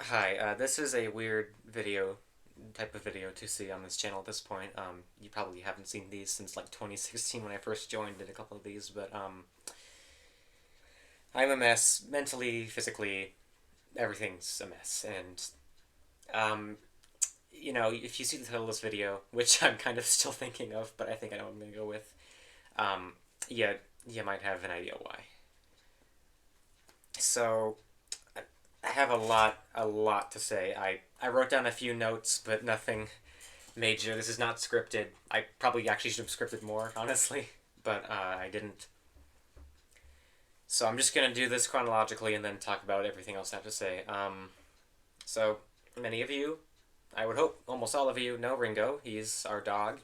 Hi, this is a weird type of video to see on this channel at this point. You probably haven't seen these since like 2016 when I first joined, did a couple of these, but I'm a mess. Mentally, physically, everything's a mess. And, um, if you see the title of this video, which I'm kind of still thinking of, but I think I know what I'm going to go with, um, yeah, you might have an idea why. So, I have a lot to say. I wrote down a few notes, but nothing major. This is not scripted. I probably actually should have scripted more, honestly, but I didn't. So I'm just gonna do this chronologically and then talk about everything else I have to say. So many of you, I would hope almost all of you, know Ringo. He's our dog.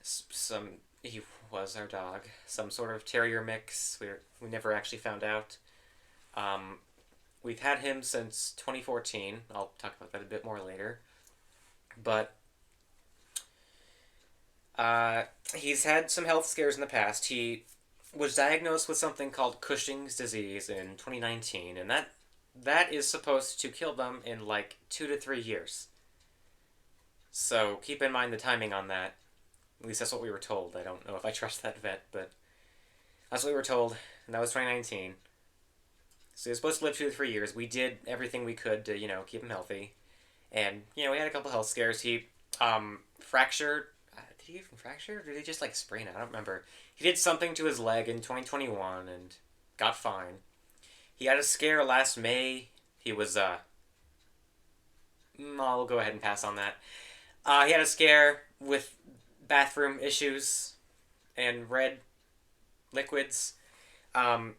Some he was our dog. Some sort of terrier mix. We never actually found out. Um, we've had him since 2014. I'll talk about that a bit more later. But Uh, he's had some health scares in the past. He was diagnosed with something called Cushing's disease in 2019, and that is supposed to kill them in like 2 to 3 years. So keep in mind the timing on that. At least that's what we were told. I don't know if I trust that vet, but that's what we were told, and that was 2019. So he was supposed to live 2 to 3 years. We did everything we could to keep him healthy, and we had a couple health scares. He fractured. Did he even fracture? Or did he just like sprain it? I don't remember. He did something to his leg in 2021 and got fine. He had a scare last May. He was I'll go ahead and pass on that. He had a scare with bathroom issues and red liquids. Um,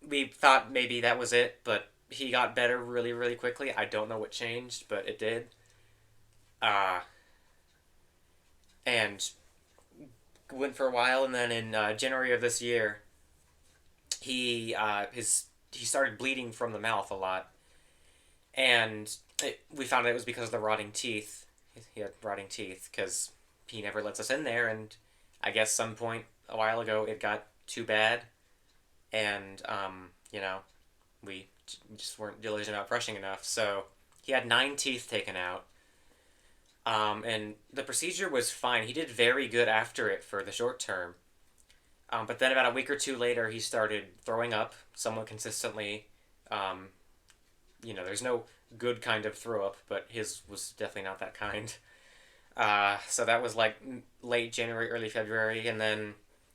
we thought maybe that was it, but he got better really, really quickly. I don't know what changed, but it did. Uh, and went for a while, and then in January of this year, he started bleeding from the mouth a lot, and we found out it was because of the rotting teeth. He had rotting teeth because he never lets us in there, and I guess some point a while ago it got too bad, and we just weren't diligent about brushing enough, so he had 9 teeth taken out. And the procedure was fine. He did very good after it for the short term. But then about a week or two later, he started throwing up somewhat consistently. Um, there's no good kind of throw up, but his was definitely not that kind. So that was like late January, early February, and then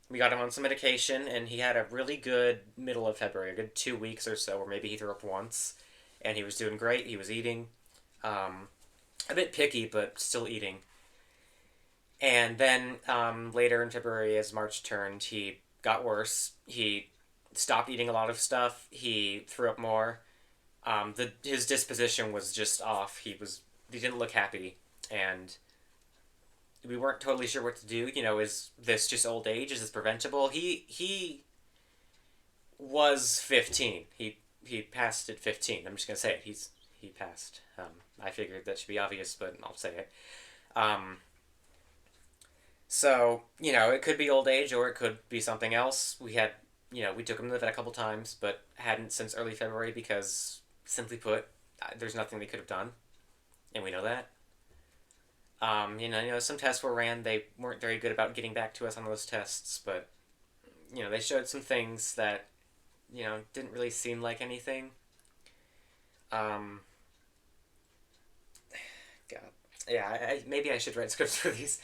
we got him on some medication, and he had a really good middle of February, a good 2 weeks or so, where maybe he threw up once, and he was doing great. He was eating, um, a bit picky, but still eating. And then later in February, as March turned, he got worse. He stopped eating a lot of stuff. He threw up more. His disposition was just off. He didn't look happy, and we weren't totally sure what to do. Is this just old age? Is this preventable? He was 15. He passed at 15. I'm just gonna say it. He passed. I figured that should be obvious, but I'll say it. Um, So, it could be old age or it could be something else. We took him to the vet a couple times, but hadn't since early February because, simply put, there's nothing they could have done, and we know that. Some tests were ran. They weren't very good about getting back to us on those tests, but, they showed some things that, didn't really seem like anything. Um, God. Yeah, maybe I should write scripts for these.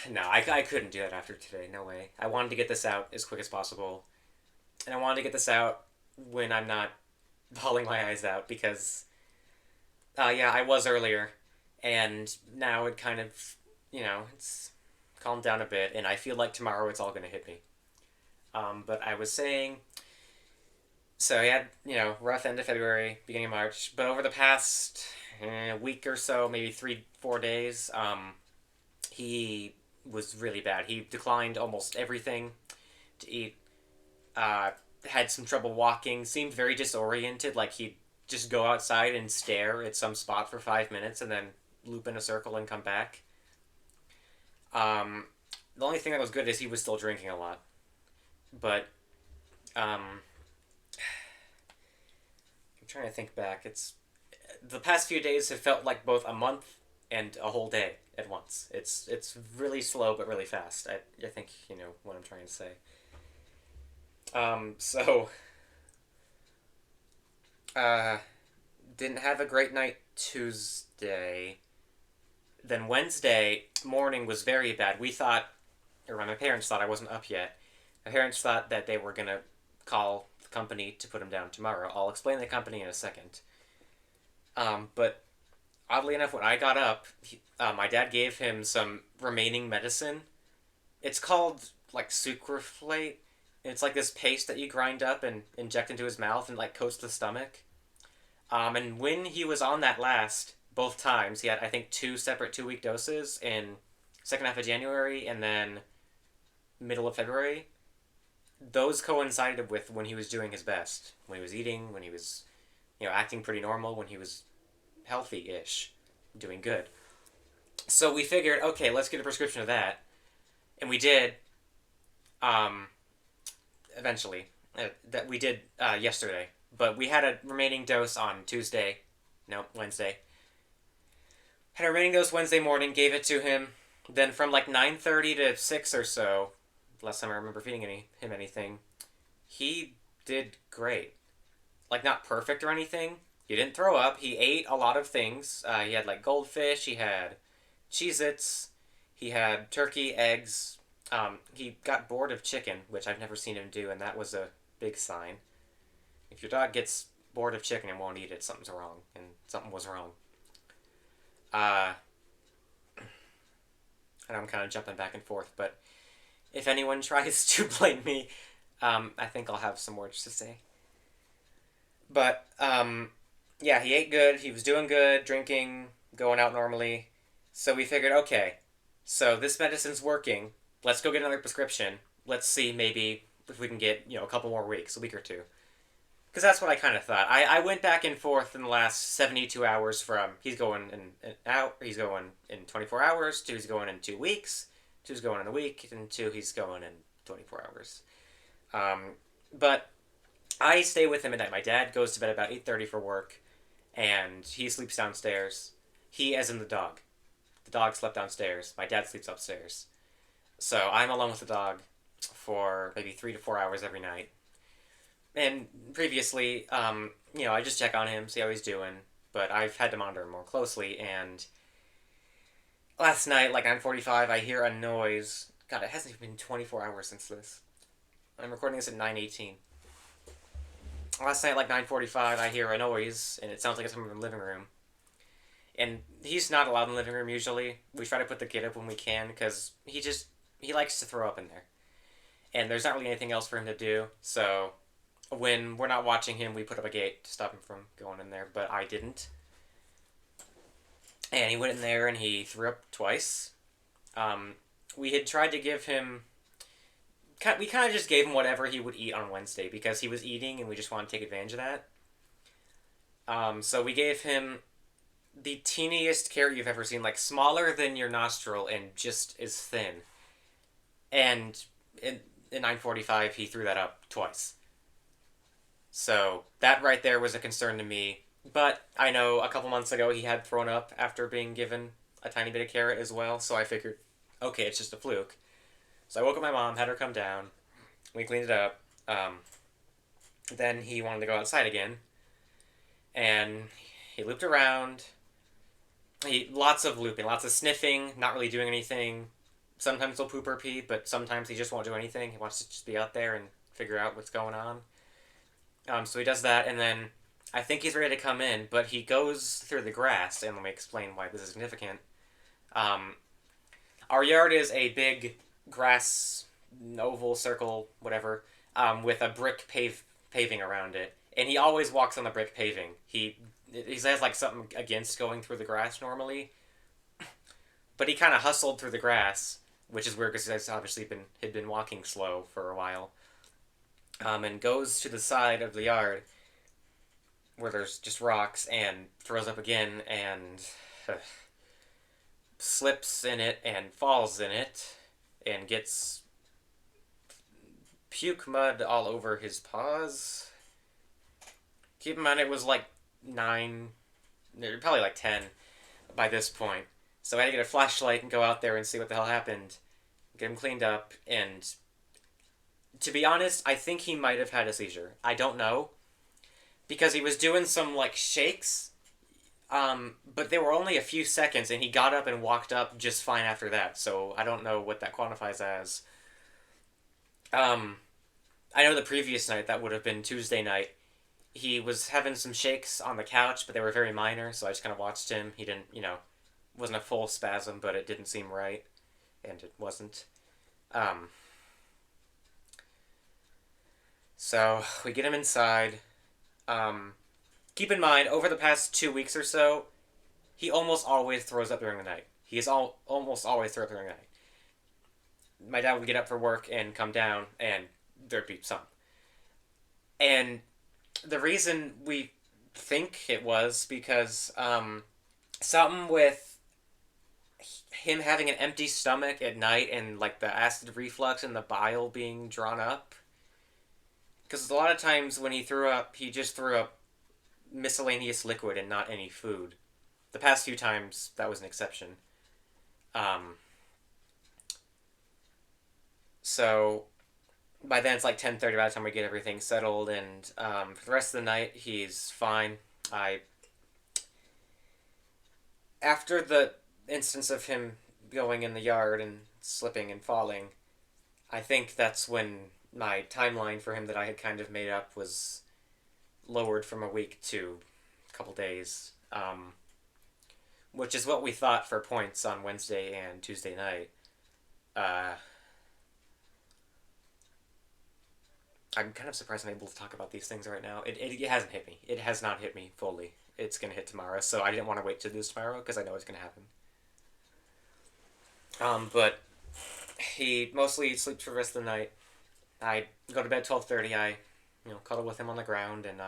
No, I couldn't do that after today. No way. I wanted to get this out as quick as possible. And I wanted to get this out when I'm not bawling my eyes out because, yeah, I was earlier. And now it kind of, it's calmed down a bit. And I feel like tomorrow it's all going to hit me. But I was saying, so I had, rough end of February, beginning of March. But over the past week or so, maybe 3, 4 days, he was really bad. He declined almost everything to eat. Uh, had some trouble walking. Seemed very disoriented. Like he'd just go outside and stare at some spot for 5 minutes and then loop in a circle and come back. Um, the only thing that was good is he was still drinking a lot. But um, trying to think back. It's the past few days have felt like both a month and a whole day at once. It's really slow but really fast. I think you know what I'm trying to say. So uh, didn't have a great night Tuesday. Then Wednesday morning was very bad. We thought, or my parents thought I wasn't up yet. My parents thought that they were gonna call the company to put him down tomorrow. I'll explain the company in a second. But oddly enough, when I got up, my dad gave him some remaining medicine. It's called like sucraflate. It's like this paste that you grind up and inject into his mouth and like coats the stomach. And when he was on that last, both times, he had I think two separate 2 week doses in second half of January and then middle of February. Those coincided with when he was doing his best, when he was eating, when he was, acting pretty normal, when he was healthy-ish, doing good. So we figured, okay, let's get a prescription of that, and we did. Um, eventually, that we did yesterday, but we had a remaining dose on Tuesday, no Wednesday. Had a remaining dose Wednesday morning, gave it to him. Then from like 9:30 to 6 or so, last time I remember feeding him anything, he did great. Like not perfect or anything. He didn't throw up. He ate a lot of things. He had like goldfish. He had Cheez-Its. He had turkey, eggs. He got bored of chicken, which I've never seen him do, and that was a big sign. If your dog gets bored of chicken and won't eat it, something's wrong, and something was wrong. Uh, and I'm kind of jumping back and forth, but if anyone tries to blame me, I think I'll have some words to say. But yeah, he ate good. He was doing good, drinking, going out normally. So we figured, okay, so this medicine's working. Let's go get another prescription. Let's see maybe if we can get a couple more weeks, a week or two. Because that's what I kind of thought. I went back and forth in the last 72 hours from he's going in out, he's going in 24 hours, to he's going in 2 weeks, to he's going in a week, and to he's going in 24 hours. But I stay with him at night. My dad goes to bed about 8:30 for work, and he sleeps downstairs. He, as in the dog. The dog slept downstairs. My dad sleeps upstairs. So I'm alone with the dog for maybe 3 to 4 hours every night. And previously, I just check on him, see how he's doing. But I've had to monitor him more closely. And last night, like 9:45, I hear a noise. God, it hasn't even been 24 hours since this. I'm recording this at 9:18. Last night, like 9:45, I hear a noise, and it sounds like it's coming from the living room. And he's not allowed in the living room usually. We try to put the kid up when we can, because he likes to throw up in there. And there's not really anything else for him to do, so when we're not watching him, we put up a gate to stop him from going in there, but I didn't. And he went in there and he threw up twice. We had tried to give him... We kind of just gave him whatever he would eat on Wednesday because he was eating and we just wanted to take advantage of that. So we gave him the teeniest carrot you've ever seen, like smaller than your nostril and just as thin. And in 9:45, he threw that up twice. So that right there was a concern to me. But I know a couple months ago he had thrown up after being given a tiny bit of carrot as well, so I figured, okay, it's just a fluke. So I woke up my mom, had her come down, we cleaned it up. Then he wanted to go outside again, and he looped around. Lots of looping, lots of sniffing, not really doing anything. Sometimes he'll poop or pee, but sometimes he just won't do anything. He wants to just be out there and figure out what's going on. So he does that, and then I think he's ready to come in, but he goes through the grass, and let me explain why this is significant. Our yard is a big grass, oval, circle, whatever, with a brick paving around it, and he always walks on the brick paving. He has like something against going through the grass normally, but he kind of hustled through the grass, which is weird because he's obviously had been walking slow for a while. And goes to the side of the yard where there's just rocks and throws up again and slips in it and falls in it and gets puke mud all over his paws. Keep in mind it was like 9, probably like 10 by this point. So I had to get a flashlight and go out there and see what the hell happened. Get him cleaned up, and to be honest, I think he might have had a seizure. I don't know. Because he was doing some, like, shakes, but they were only a few seconds, and he got up and walked up just fine after that, so I don't know what that quantifies as. Um, I know the previous night, that would have been Tuesday night, he was having some shakes on the couch, but they were very minor, so I just kind of watched him. He didn't, wasn't a full spasm, but it didn't seem right, and it wasn't. Um, so we get him inside. Um, Keep in mind, over the past 2 weeks or so, he almost always throws up during the night. Almost always throws up during the night. My dad would get up for work and come down, and there'd be some. And the reason we think it was because something with him having an empty stomach at night and like the acid reflux and the bile being drawn up. Because a lot of times when he threw up, he just threw up miscellaneous liquid and not any food. The past few times, that was an exception. Um, so by then it's like 10:30 by the time we get everything settled, and for the rest of the night he's fine. I After the instance of him going in the yard and slipping and falling, I think that's when my timeline for him that I had kind of made up was lowered from a week to a couple days, which is what we thought for points on Wednesday and Tuesday night. Uh, I'm kind of surprised I'm able to talk about these things right now. It hasn't hit me. It has not hit me fully. It's going to hit tomorrow, so I didn't want to wait to this tomorrow because I know it's going to happen. But he mostly sleeps for the rest of the night. I go to bed 12:30. I, cuddle with him on the ground, and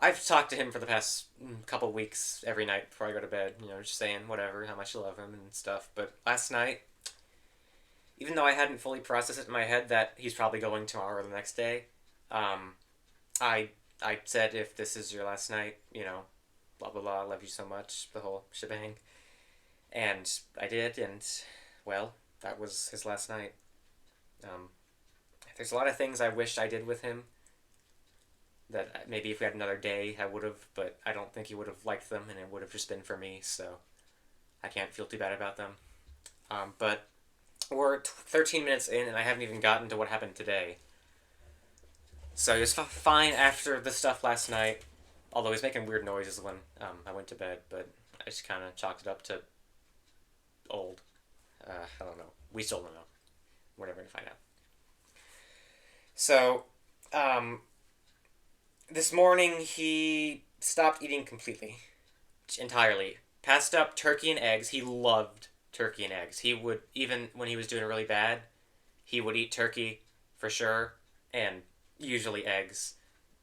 I've talked to him for the past couple weeks every night before I go to bed. Just saying whatever, how much I love him and stuff. But last night, even though I hadn't fully processed it in my head that he's probably going tomorrow or the next day, um, I I said if this is your last night, blah blah blah, I love you so much, the whole shebang, and I did, and well, that was his last night. Um, there's a lot of things I wish I did with him that maybe if we had another day I would have, but I don't think he would have liked them, and it would have just been for me. So I can't feel too bad about them. But we're 13 minutes in, and I haven't even gotten to what happened today. So he was fine after the stuff last night, although he was making weird noises when I went to bed, but I just kind of chalked it up to old. I don't know. We still don't know. We're never going to find out. So, this morning he stopped eating completely. Entirely. Passed up turkey and eggs. He loved turkey and eggs. He would, even when he was doing really bad, he would eat turkey for sure, and usually eggs.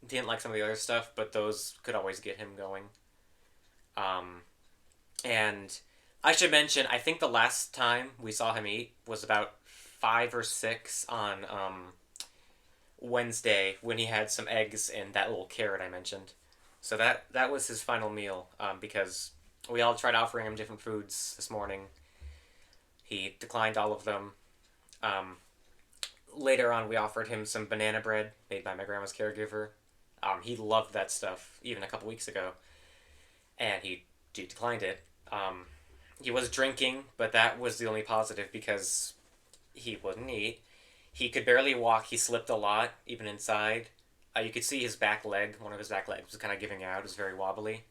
Didn't like some of the other stuff, but those could always get him going. And I should mention, I think the last time we saw him eat was about 5 or 6 on Wednesday when he had some eggs and that little carrot I mentioned. So that was his final meal, because we all tried offering him different foods this morning. He declined all of them. Later on, we offered him some banana bread made by my grandma's caregiver. He loved that stuff even a couple weeks ago, and he declined it. He was drinking, but that was the only positive because he wouldn't eat. He could barely walk. He slipped a lot, even inside. You could see his back leg. One of his back legs was kind of giving out. It was very wobbly.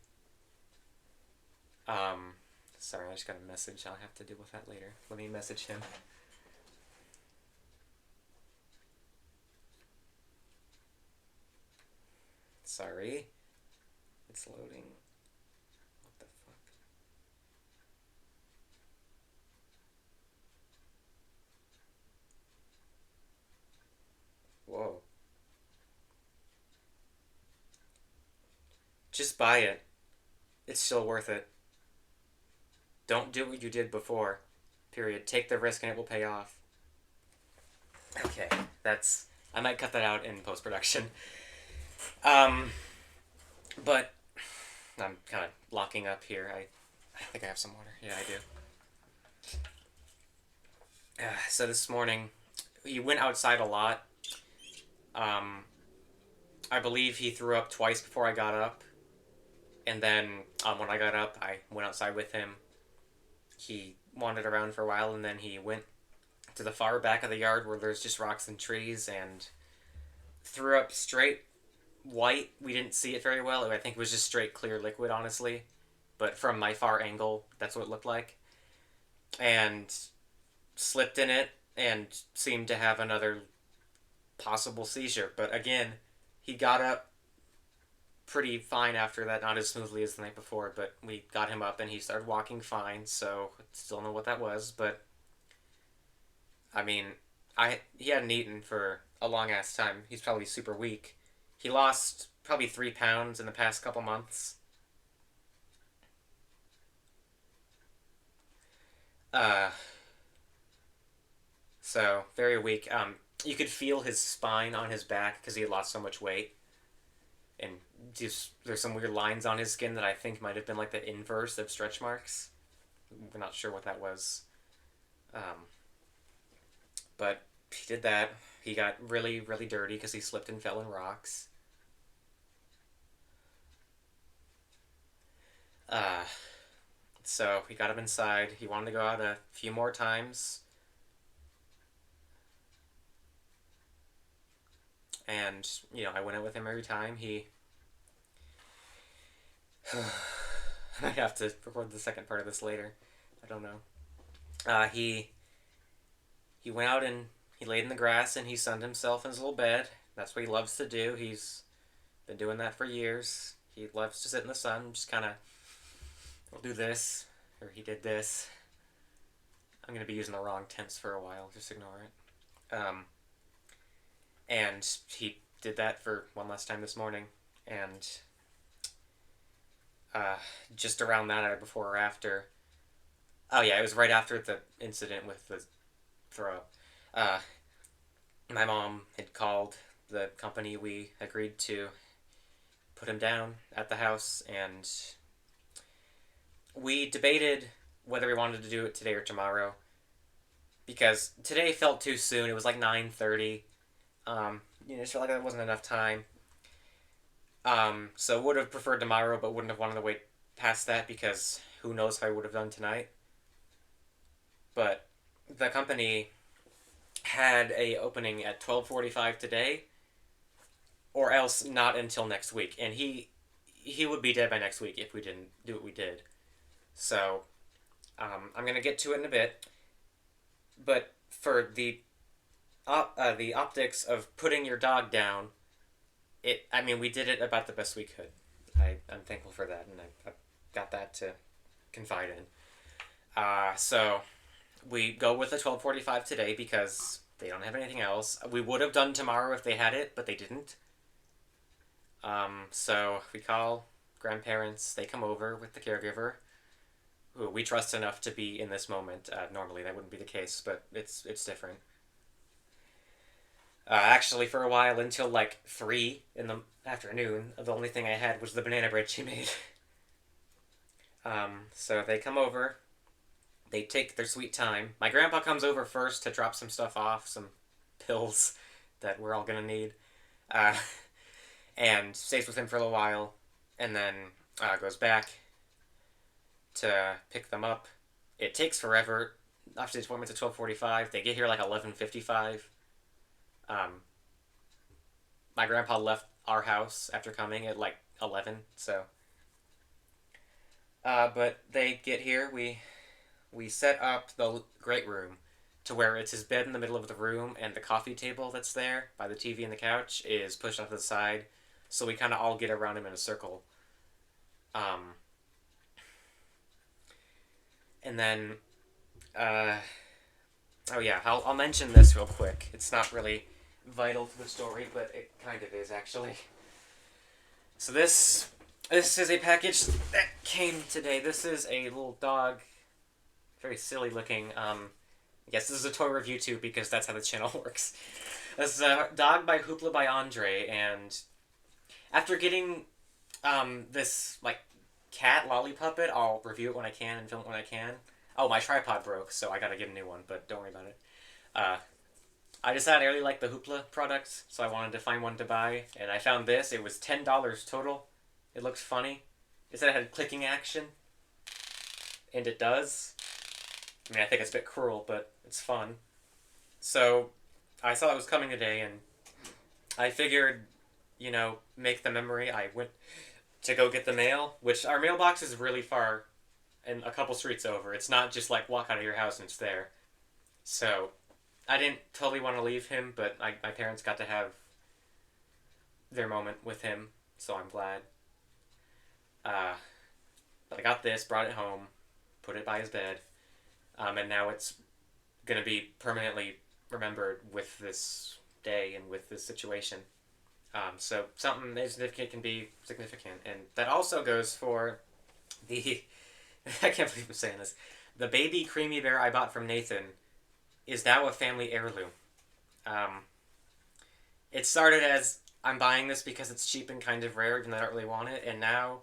Sorry, I just got a message. I'll have to deal with that later. Let me message him. Sorry. It's loading. What the fuck? Whoa. Just buy it. It's still worth it. Don't do what you did before. Period. Take the risk and it will pay off. Okay, I might cut that out in post-production. Um, but I'm kind of locking up here. I think I have some water. Yeah, I do. So this morning, he went outside a lot. Um, I believe he threw up twice before I got up, and then when I got up, I went outside with him. He wandered around for a while, and then he went to the far back of the yard where there's just rocks and trees, and threw up straight white. We didn't see it very well. I think it was just straight clear liquid, honestly. But from my far angle, that's what it looked like. And slipped in it and seemed to have another possible seizure. But again, he got up pretty fine after that, not as smoothly as the night before, but we got him up and he started walking fine, so still don't know what that was, but I mean, I he hadn't eaten for a long ass time. He's probably super weak. He lost probably 3 pounds in the past couple months. Uh, so very weak. You could feel his spine on his back because he had lost so much weight, and just there's some weird lines on his skin that I think might have been like the inverse of stretch marks. We're not sure what that was, um, but he did that. He got really really dirty because he slipped and fell in rocks. Uh, so we got him inside. He wanted to go out a few more times, and I went out with him every time. He I have to record the second part of this later. I don't know. He went out and he laid in the grass and he sunned himself in his little bed. That's what he loves to do. He's been doing that for years. He loves to sit in the sun, just kind of, he'll do this, or he did this. I'm going to be using the wrong tense for a while. Just ignore it. And he did that for one last time this morning. And uh, just around that, either before or after. Oh, yeah, it was right after the incident with the throw. Uh, my mom had called the company. We agreed to put him down at the house, and we debated whether we wanted to do it today or tomorrow, because today felt too soon. It was like 9:30. Just felt like there wasn't enough time. So would have preferred tomorrow, but wouldn't have wanted to wait past that because who knows if I would have done tonight. But the company had a opening at 12:45 today, or else not until next week, and he would be dead by next week if we didn't do what we did. So I'm gonna get to it in a bit, but for the optics of putting your dog down, I mean, we did it about the best we could. I'm thankful for that, and I've got that to confide in. So we go with the 12:45 today because they don't have anything else. We would have done tomorrow if they had it, but they didn't. So we call grandparents. They come over with the caregiver, who we trust enough to be in this moment. Normally that wouldn't be the case, but it's different. Actually, for a while until like 3 in the afternoon, the only thing I had was the banana bread she made. So they come over. They take their sweet time. My grandpa comes over first to drop some stuff off, some pills that we're all gonna need, uh, and stays with him for a little while, and then goes back to pick them up. It takes forever. After the appointment's at 12:45, they get here like 11:55. Um, my grandpa left our house after coming at like 11. So, but they get here. We set up the great room to where it's his bed in the middle of the room, and the coffee table that's there by the TV and the couch is pushed off to the side, so we kind of all get around him in a circle. Um, and then, uh, oh yeah, I'll mention this real quick. It's not really vital to the story, but it kind of is actually. So this is a package that came today. This is a little dog, very silly looking. Yes, this is a toy review too because that's how the channel works. This is a dog by Hoopla by Andre, and After getting this like cat lolly puppet, I'll review it when I can and film it when I can. Oh, my tripod broke, so I gotta get a new one. But don't worry about it. Uh, I decided I really like the Hoopla products, so I wanted to find one to buy, and I found this. It was $10 total. It looked funny. It said it had clicking action, and it does. I mean, I think it's a bit cruel, but it's fun. So I saw it was coming today, and I figured, make the memory. I went to go get the mail, which our mailbox is really far and a couple streets over. It's not just like walk out of your house and it's there. So I didn't totally want to leave him, but my parents got to have their moment with him, so I'm glad. Uh, but I got this, brought it home, put it by his bed, and now it's gonna be permanently remembered with this day and with this situation. So something significant can be significant, and that also goes for the. I can't believe I'm saying this. The baby creamy bear I bought from Nathan is now a family heirloom. Um, it started as I'm buying this because it's cheap and kind of rare, even though I don't really want it, and now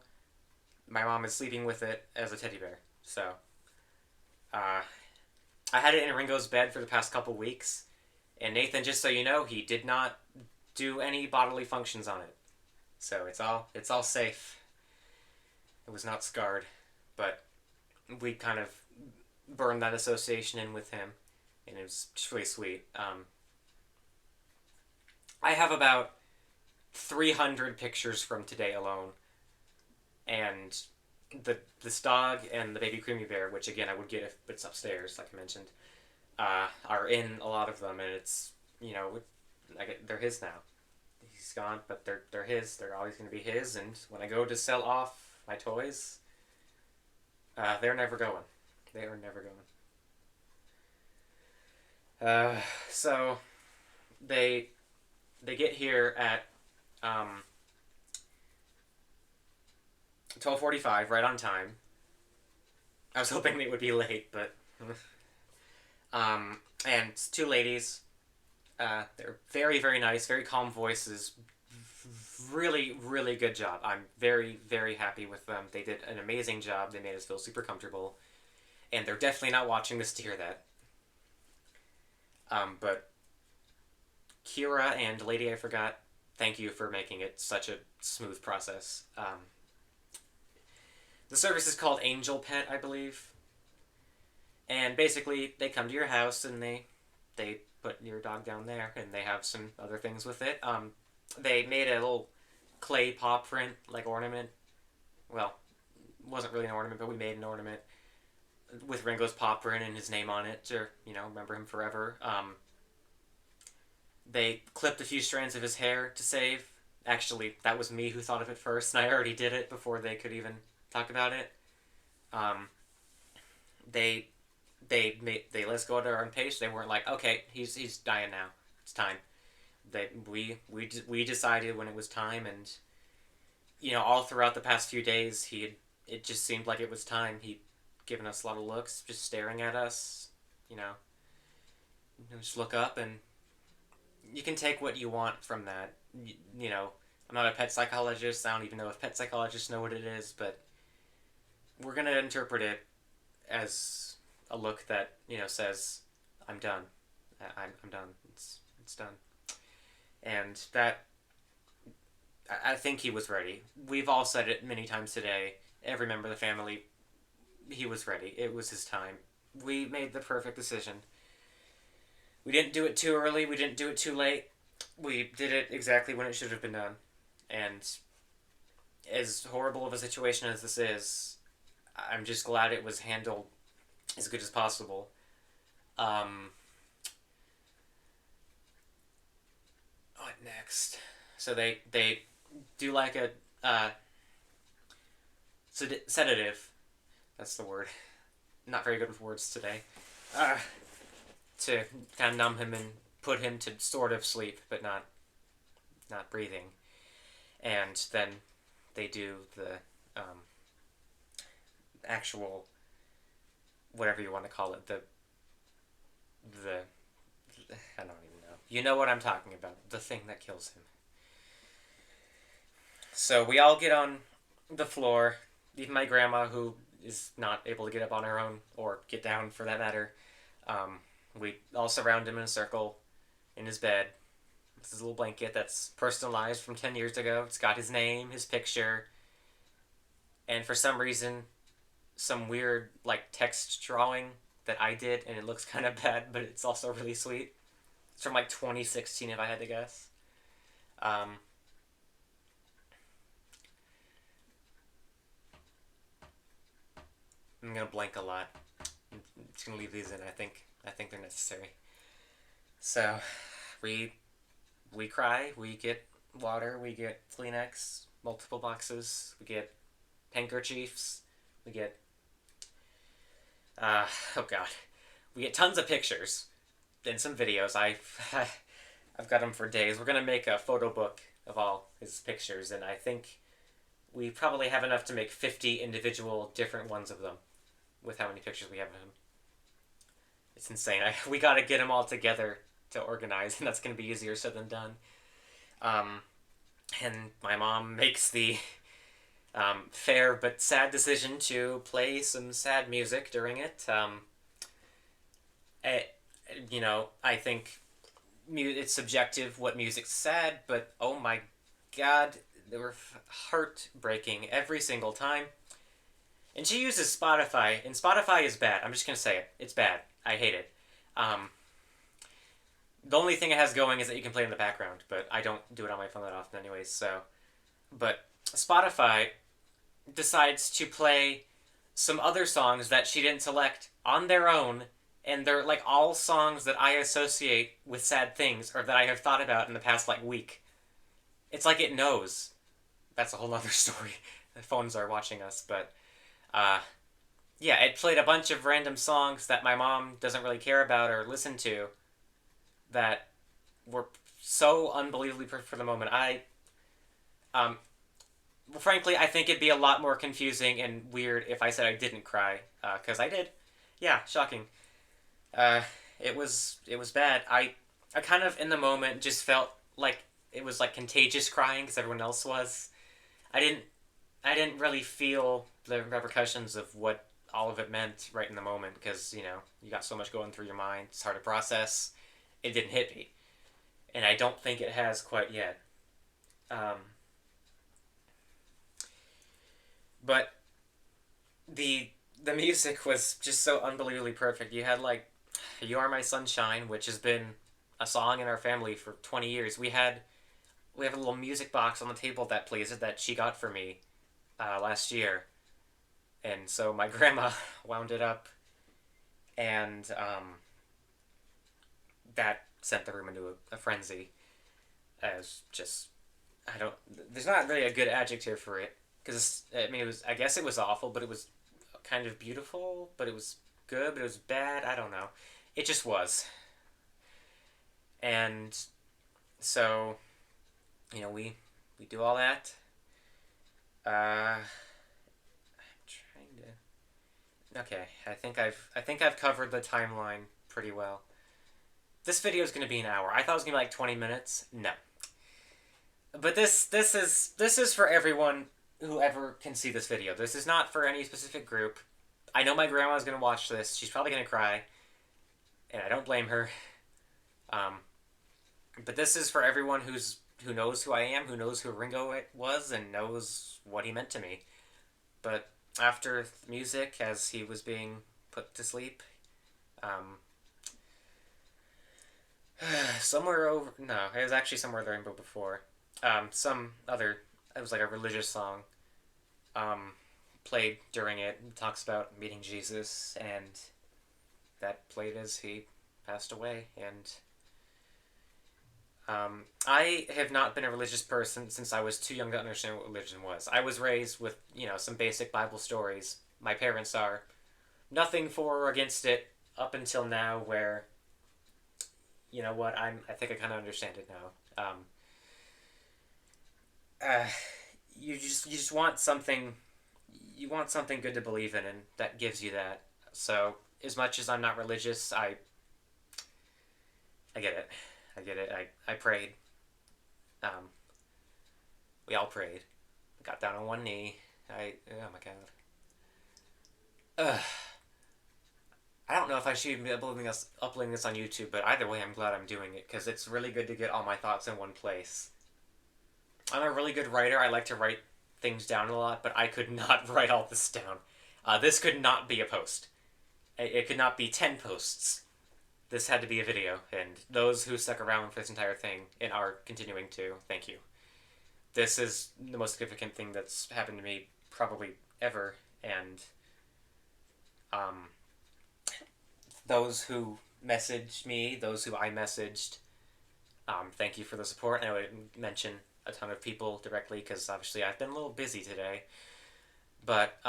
my mom is sleeping with it as a teddy bear. So, uh, I had it in Ringo's bed for the past couple weeks, and Nathan, just so you know, he did not do any bodily functions on it. So it's all safe. It was not scarred, but we kind of burned that association in with him, and it was just really sweet. I have about 300 pictures from today alone, and this dog and the baby creamy bear, which again I would get if it's upstairs, like I mentioned, are in a lot of them, and it's they're his now. He's gone, but they're his. They're always going to be his. And when I go to sell off my toys, they're never going. They are never going. So they get here at 12:45, right on time. I was hoping they would be late, but and it's two ladies. They're very, very nice, very calm voices. Really, really good job. I'm very, very happy with them. They did an amazing job. They made us feel super comfortable. And they're definitely not watching this to hear that. But Kira and Lady I Forgot, thank you for making it such a smooth process. The service is called Angel Pet, I believe. And basically, they come to your house and they put your dog down there, and they have some other things with it. They made a little clay paw print, like ornament. Well, it wasn't really an ornament, but we made an ornament with Ringo's paw print and his name on it to, remember him forever. They clipped a few strands of his hair to save. Actually, that was me who thought of it first, and I already did it before they could even talk about it. Um, they they let us go at our own pace. They weren't like, okay, he's dying now. It's time. We decided when it was time, and all throughout the past few days, it just seemed like it was time. He'd given us a lot of looks, just staring at us. Just look up, and you can take what you want from that. I'm not a pet psychologist. I don't even know if pet psychologists know what it is, but we're gonna interpret it as a look that says, "I'm done. I'm done. It's done." And that, I think he was ready. We've all said it many times today. Every member of the family, he was ready. It was his time. We made the perfect decision. We didn't do it too early. We didn't do it too late. We did it exactly when it should have been done. And as horrible of a situation as this is, I'm just glad it was handled as good as possible. What next? So they do like a sedative. That's the word. Not very good with words today. To kind of numb him and put him to sort of sleep, but not breathing. And then they do the actual, whatever you want to call it, the I don't even know. You know what I'm talking about. The thing that kills him. So we all get on the floor, even my grandma, who is not able to get up on her own or get down for that matter. Um, we all surround him in a circle in his bed. It's his little blanket that's personalized from 10 years ago. It's got his name, his picture, and for some reason, some weird like text drawing that I did, and it looks kind of bad, but it's also really sweet. It's from like 2016, if I had to guess. Um, I'm gonna blank a lot. I'm just gonna leave these in. I think they're necessary. So, we we cry. We get water. We get Kleenex, multiple boxes. We get handkerchiefs. We get oh god, we get tons of pictures and some videos. I've got them for days. We're gonna make a photo book of all his pictures, and I think we probably have enough to make 50 individual different ones of them with how many pictures we have of him. It's insane. We gotta get them all together to organize, and that's gonna be easier said than done. Um, and my mom makes the fair but sad decision to play some sad music during it. It, I think it's subjective what music's sad, but oh my god, they were heartbreaking every single time. And she uses Spotify, and Spotify is bad. I'm just gonna say it. It's bad. I hate it. Um, the only thing it has going is that you can play it in the background, but I don't do it on my phone that often, anyways. So, but Spotify decides to play some other songs that she didn't select on their own, and they're like all songs that I associate with sad things or that I have thought about in the past like week. It's like it knows. That's a whole other story. The phones are watching us, but uh, yeah, it played a bunch of random songs that my mom doesn't really care about or listen to that were so unbelievably perfect for the moment. Um, frankly, I think it'd be a lot more confusing and weird if I said I didn't cry, because I did. Yeah, shocking. Uh, it was bad. I kind of in the moment just felt like it was like contagious crying because everyone else was. I didn't I didn't really feel the repercussions of what all of it meant right in the moment because you got so much going through your mind. It's hard to process. It didn't hit me, and I don't think it has quite yet. Um, but the the music was just so unbelievably perfect. You had like "You Are My Sunshine," which has been a song in our family for 20 years. We have a little music box on the table that plays it that she got for me last year, and so my grandma wound it up, and that sent the room into a frenzy. As just I don't. There's not really a good adjective for it because I mean it was. I guess it was awful, but it was kind of beautiful. But it was good, but it was bad. I don't know. It just was, and so we do all that. I'm trying to. Okay, I think I've covered the timeline pretty well. This video is going to be an hour. I thought it was going to be like 20 minutes. No, but this is for everyone who ever can see this video. This is not for any specific group. I know my grandma's gonna watch this. She's probably gonna cry, and I don't blame her. Um, but this is for everyone who knows who I am, who knows who Ringo was, and knows what he meant to me. But after music, as he was being put to sleep, um, somewhere over no, it was actually somewhere the rainbow before. Some other it was like a religious song um, played during it. It talks about meeting Jesus, and that played as he passed away. And I have not been a religious person since I was too young to understand what religion was. I was raised with some basic Bible stories. My parents are nothing for or against it up until now, where you know what I think I kind of understand it now. Uh, you just want something good to believe in, and that gives you that. So as much as I'm not religious, I get it. I get it. I prayed. Um, we all prayed. got down on one knee. Oh my god. Ugh. I don't know if I should be uploading this on YouTube, but either way, I'm glad I'm doing it because it's really good to get all my thoughts in one place. I'm a really good writer. I like to write things down a lot, but I could not write all this down. This could not be a post. It could not be 10 posts. This had to be a video, and those who stuck around for this entire thing and are continuing to, thank you. This is the most significant thing that's happened to me probably ever, and um, those who messaged me, those who I messaged, thank you for the support. I would mention a ton of people directly because obviously I've been a little busy today, but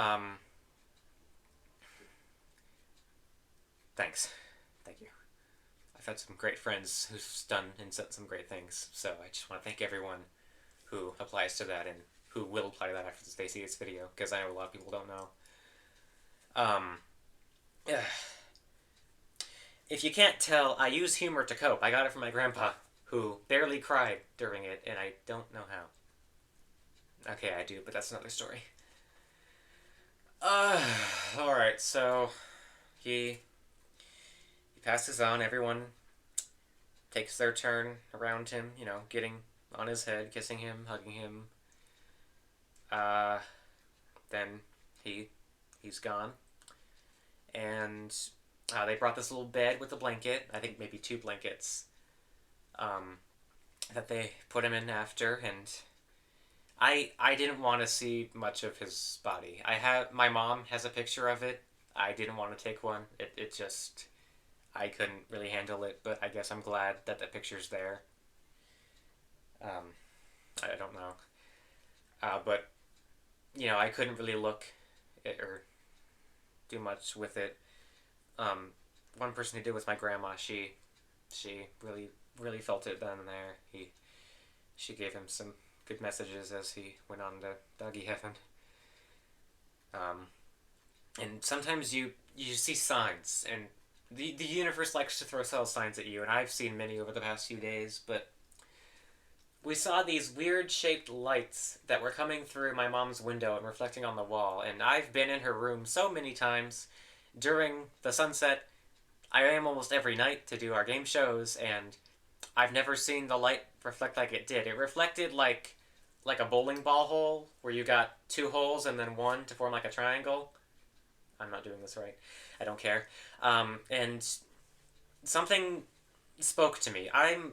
thanks, thank you. I've had some great friends who've done and said some great things, so I just want to thank everyone who applies to that and who will apply to that after they see this video because I know a lot of people don't know. Um, if you can't tell, I use humor to cope. I got it from my grandpa, who barely cried during it, and I don't know how. Okay, I do, but that's another story. Uh, alright, so he passes on. Everyone takes their turn around him, getting on his head, kissing him, hugging him. Uh, then he's gone. And they brought this little bed with a blanket, I think maybe two blankets, that they put him in after, and I didn't want to see much of his body. My mom has a picture of it. I didn't want to take one. It just, I couldn't really handle it, but I guess I'm glad that the picture's there. I don't know. But, I couldn't really look or do much with it. One person who did was my grandma. She really, really felt it then and there. She gave him some good messages as he went on to doggy heaven. And sometimes you see signs, and the universe likes to throw subtle signs at you, and I've seen many over the past few days, but we saw these weird shaped lights that were coming through my mom's window and reflecting on the wall, and I've been in her room so many times during the sunset. I am almost every night to do our game shows, and I've never seen the light reflect like it did. It reflected like a bowling ball hole where you got two holes and then one to form like a triangle. I'm not doing this right. I don't care. And something spoke to me. I'm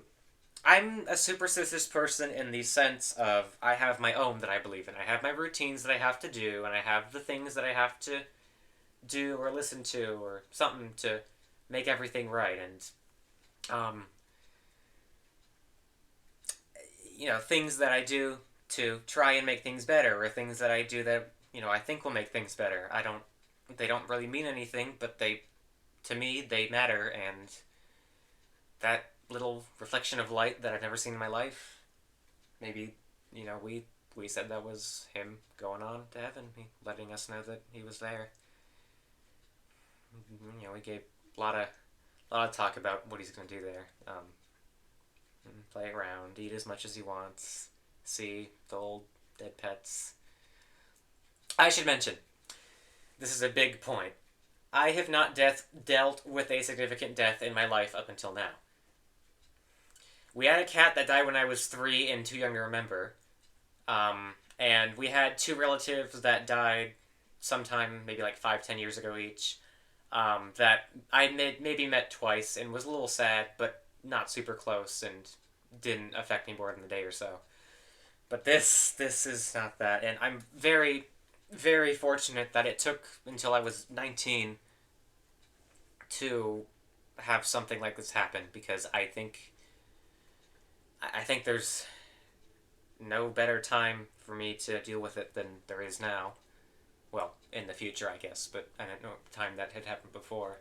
a superstitious person in the sense of I have my own that I believe in. I have my routines that I have to do, and I have the things that I have to do or listen to or something to make everything right. And things that I do to try and make things better, or things that I do that I think will make things better. They don't really mean anything, but to me they matter, and that little reflection of light that I've never seen in my life, maybe we said that was him going on to heaven, letting us know that he was there. We gave a lot of talk about what he's gonna do there. Play around, eat as much as he wants, see the old dead pets. I should mention, this is a big point. I have not dealt with a significant death in my life up until now. We had a cat that died when I was 3 and too young to remember. And we had 2 relatives that died sometime, maybe like 5-10 years ago each, that I maybe met twice and was a little sad, but not super close and didn't affect me more than a day or so. But this is not that, and I'm very, very fortunate that it took until I was 19 to have something like this happen, because I think there's no better time for me to deal with it than there is now. Well, in the future, I guess, but I don't know the time that had happened before.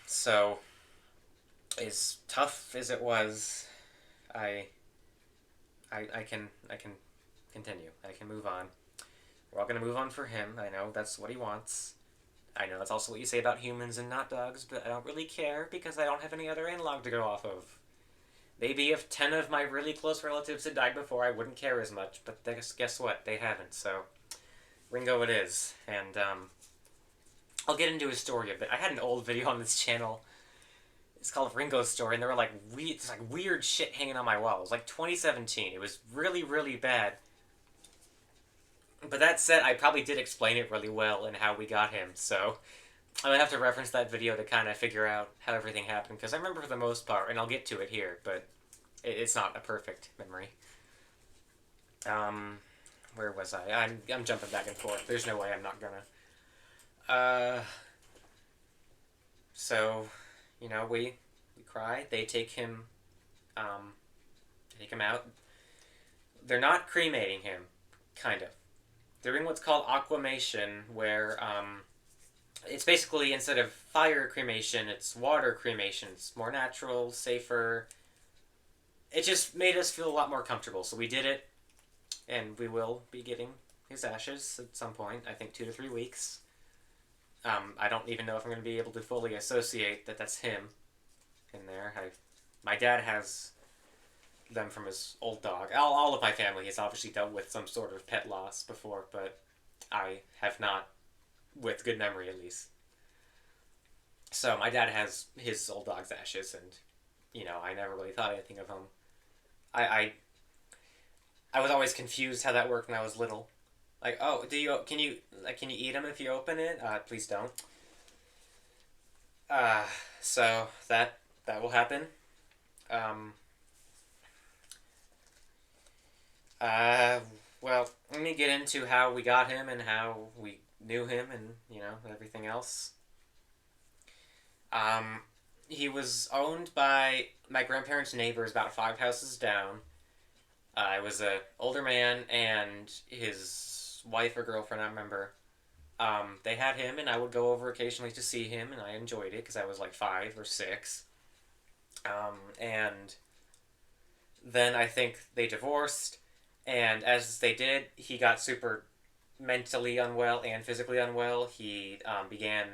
So as tough as it was, I can continue. I can move on. We're all gonna move on for him. I know that's what he wants. I know that's also what you say about humans and not dogs, but I don't really care because I don't have any other analog to go off of. maybe if 10 of my really close relatives had died before, I wouldn't care as much. But guess what? They haven't. So Ringo it is. And I'll get into his story a bit. I had an old video on this channel. It's called Ringo's Story, and there were like weird shit hanging on my wall. It was like 2017. It was really, really bad. But that said, I probably did explain it really well and how we got him, so I'm gonna have to reference that video to kind of figure out how everything happened, because I remember for the most part, and I'll get to it here, but it's not a perfect memory. Um, where was I? I'm jumping back and forth. There's no way I'm not gonna. So, we cry. They um, take him out. They're not cremating him, kind of. They're doing what's called aquamation, where it's basically instead of fire cremation, it's water cremation. It's more natural, safer. It just made us feel a lot more comfortable, so we did it, and we will be getting his ashes at some point. I think 2 to 3 weeks. I don't even know if I'm going to be able to fully associate that that's him in there. My dad has them from his old dog. All of my family has obviously dealt with some sort of pet loss before, but I have not, with good memory at least. So my dad has his old dog's ashes, and I never really thought anything of him. I I was always confused how that worked when I was little. Like, oh, can you eat them if you open it? Please don't. Uh, so that will happen. Um, uh, well, let me get into how we got him and how we knew him and everything else. Um, he was owned by my grandparents' neighbors about 5 houses down. I was a older man and his wife or girlfriend, I remember. They had him, and I would go over occasionally to see him, and I enjoyed it because I was like 5 or 6. And then I think they divorced, and as they did, he got super mentally unwell and physically unwell. He began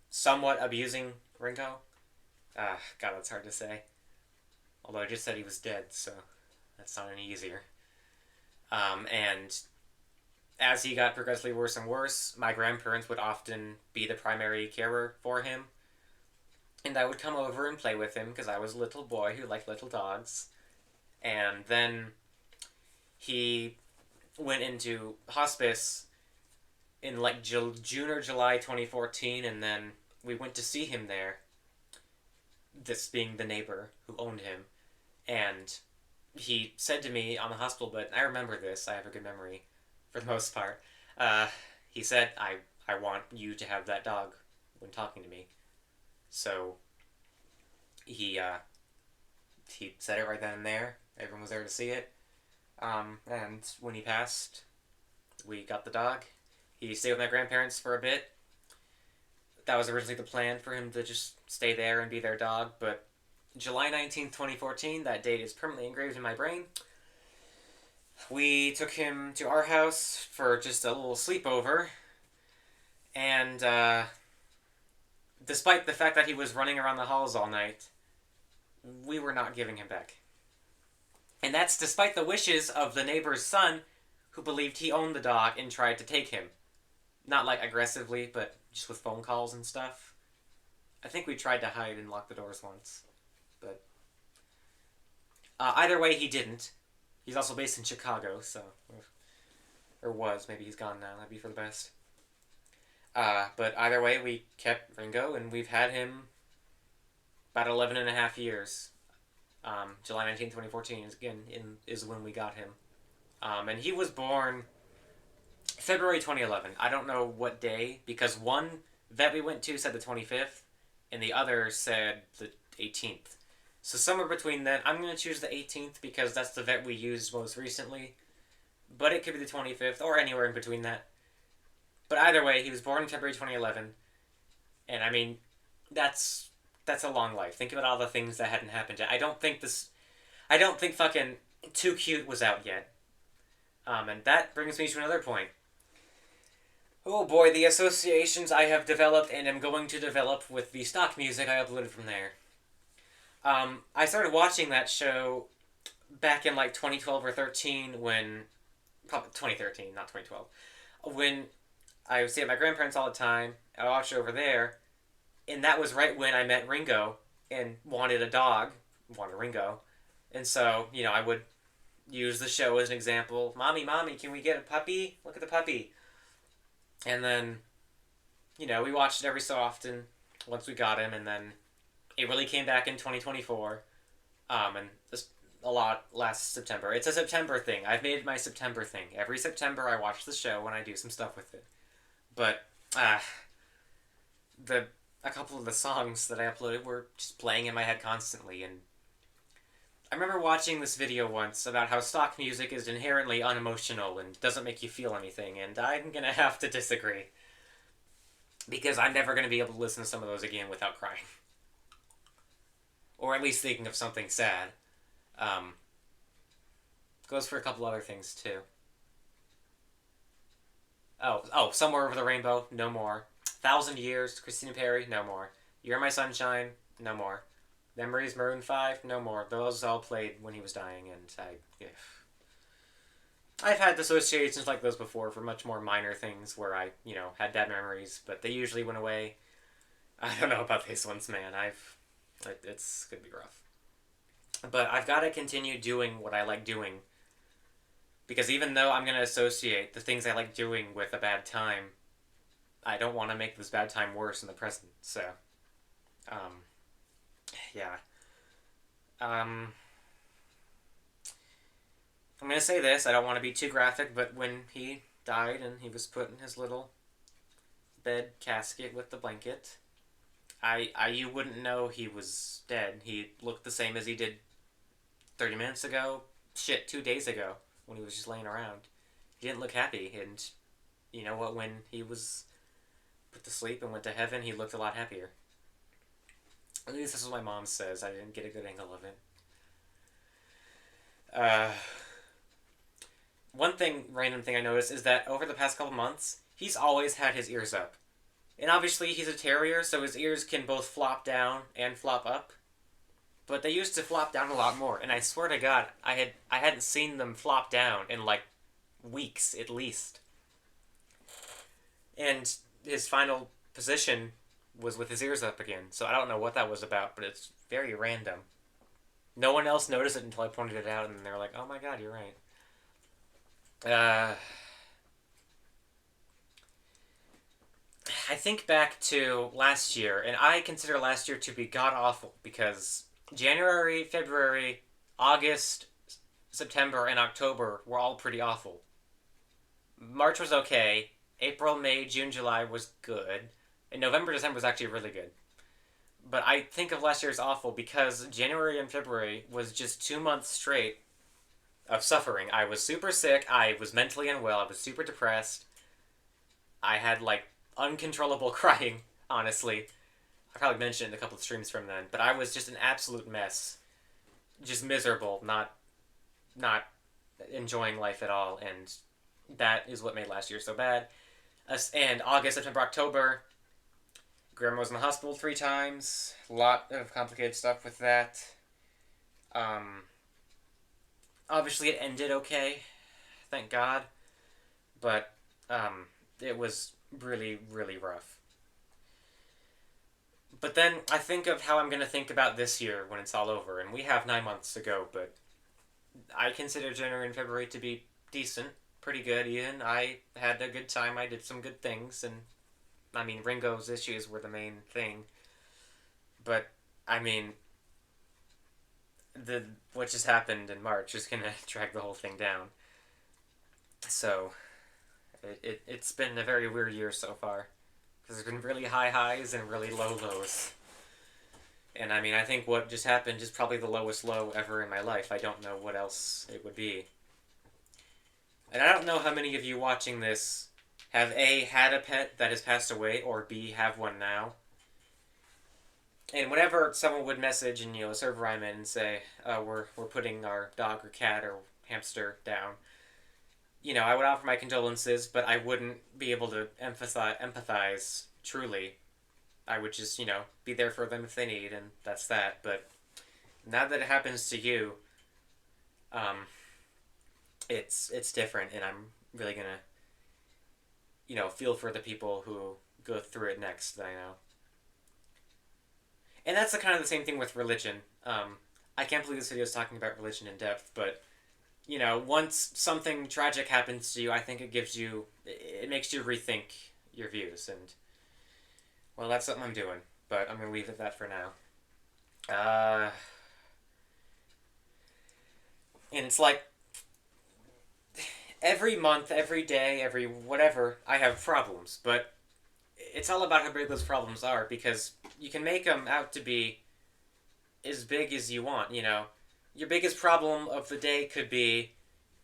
somewhat abusing Ringo. God, that's hard to say. Although I just said he was dead, so that's not any easier. And as he got progressively worse and worse, my grandparents would often be the primary carer for him. And I would come over and play with him because I was a little boy who liked little dogs. And then he went into hospice in like June or July 2014, and then we went to see him there. This being the neighbor who owned him. And he said to me on the hospital bed, and I remember this, I have a good memory for the most part. He said, I want you to have that dog when talking to me. So he said it right then and there. Everyone was there to see it. And when he passed, we got the dog. He stayed with my grandparents for a bit. That was originally the plan, for him to just stay there and be their dog, but July 19th, 2014, that date is permanently engraved in my brain. We took him to our house for just a little sleepover, and despite the fact that he was running around the halls all night, we were not giving him back. And that's despite the wishes of the neighbor's son, who believed he owned the dog and tried to take him. Not like aggressively, but just with phone calls and stuff. I think we tried to hide and lock the doors once. But either way, he didn't. He's also based in Chicago, so... Or was. Maybe he's gone now. That'd be for the best. But either way, we kept Ringo, and we've had him about 11 and a half years. July 19th, 2014 is when we got him. And he was born February 2011. I don't know what day, because one vet we went to said the 25th, and the other said the 18th. So somewhere between then, I'm going to choose the 18th because that's the vet we used most recently. But it could be the 25th, or anywhere in between that. But either way, he was born in February 2011. And I mean, that's a long life. Think about all the things that hadn't happened yet. I don't think fucking Too Cute was out yet. And that brings me to another point. Oh boy, the associations I have developed and am going to develop with the stock music I uploaded from there. I started watching that show back in like 2012 or 13 when probably 2013, not 2012, when I would stay at my grandparents all the time. I watched it over there, and that was right when I met Ringo and wanted a dog, wanted Ringo, and so I would use the show as an example. Mommy, mommy, can we get a puppy? Look at the puppy. And then we watched it every so often once we got him, and then it really came back in 2024. And this a lot last September. It's a September thing. I've made it my September thing. Every September I watch the show when I do some stuff with it. But the a couple of the songs that I uploaded were just playing in my head constantly, and I remember watching this video once about how stock music is inherently unemotional and doesn't make you feel anything, and I'm gonna have to disagree. Because I'm never gonna be able to listen to some of those again without crying. Or at least thinking of something sad. Um, Goes for a couple other things too. Somewhere Over the Rainbow, no more. Thousand Years, Christina Perri, no more. You're My Sunshine, no more. Memories, Maroon 5, no more. Those all played when he was dying, and yeah. I've had associations like those before for much more minor things where I, had bad memories, but they usually went away. I don't know about these ones, man. It's gonna be rough. But I've got to continue doing what I like doing, because even though I'm gonna associate the things I like doing with a bad time, I don't want to make this bad time worse in the present. So, um, yeah. Um, I'm gonna say this. I don't want to be too graphic, but when he died and he was put in his little bed casket with the blanket, you wouldn't know he was dead. He looked the same as he did 30 minutes ago. Shit, 2 days ago when he was just laying around. He didn't look happy, and you know what? When he was put to sleep and went to heaven, he looked a lot happier. At least this is what my mom says. I didn't get a good angle of it. Uh, Random thing I noticed is that over the past couple months, he's always had his ears up. And obviously he's a terrier, so his ears can both flop down and flop up. But they used to flop down a lot more, and I swear to God, I hadn't seen them flop down in like weeks at least. And his final position was with his ears up again, so I don't know what that was about, but it's very random. No one else noticed it until I pointed it out, and they were like, "Oh my God, you're right." Uh, I think back to last year, and I consider last year to be god awful because January, February, August, September, and October were all pretty awful. March was okay. April, May, June, July was good. And November, December was actually really good. But I think of last year as awful because January and February was just 2 months straight of suffering. I was super sick. I was mentally unwell. I was super depressed. I had like uncontrollable crying, honestly. I probably mentioned it in a couple of streams from then, but I was just an absolute mess. Just miserable, not enjoying life at all, and that is what made last year so bad. And August, September, October, Grandma was in the hospital 3 times. A lot of complicated stuff with that. Um, Obviously, it ended okay, thank God. But it was really, really rough. But then I think of how I'm going to think about this year when it's all over, and we have 9 months to go, but I consider January and February to be decent, pretty good even. I had a good time, I did some good things, and I mean, Ringo's issues were the main thing. But, I mean, what just happened in March is going to drag the whole thing down. So, it's been a very weird year so far. Because there's been really high highs and really low lows. And I mean, I think what just happened is probably the lowest low ever in my life. I don't know what else it would be. And I don't know how many of you watching this have A, had a pet that has passed away, or B, have one now. And whenever someone would message in, a server I'm in and say, we're putting our dog or cat or hamster down, I would offer my condolences, but I wouldn't be able to empathize truly. I would just, be there for them if they need, and that's that. But now that it happens to you, um, it's different, and I'm really gonna feel for the people who go through it next that I know. And that's the kind of the same thing with religion. I can't believe this video is talking about religion in depth, but once something tragic happens to you, I think it makes you rethink your views, and well, that's something I'm doing. But I'm gonna leave it at that for now. And it's like every month, every day, every whatever, I have problems, but it's all about how big those problems are because you can make them out to be as big as you want. Your biggest problem of the day could be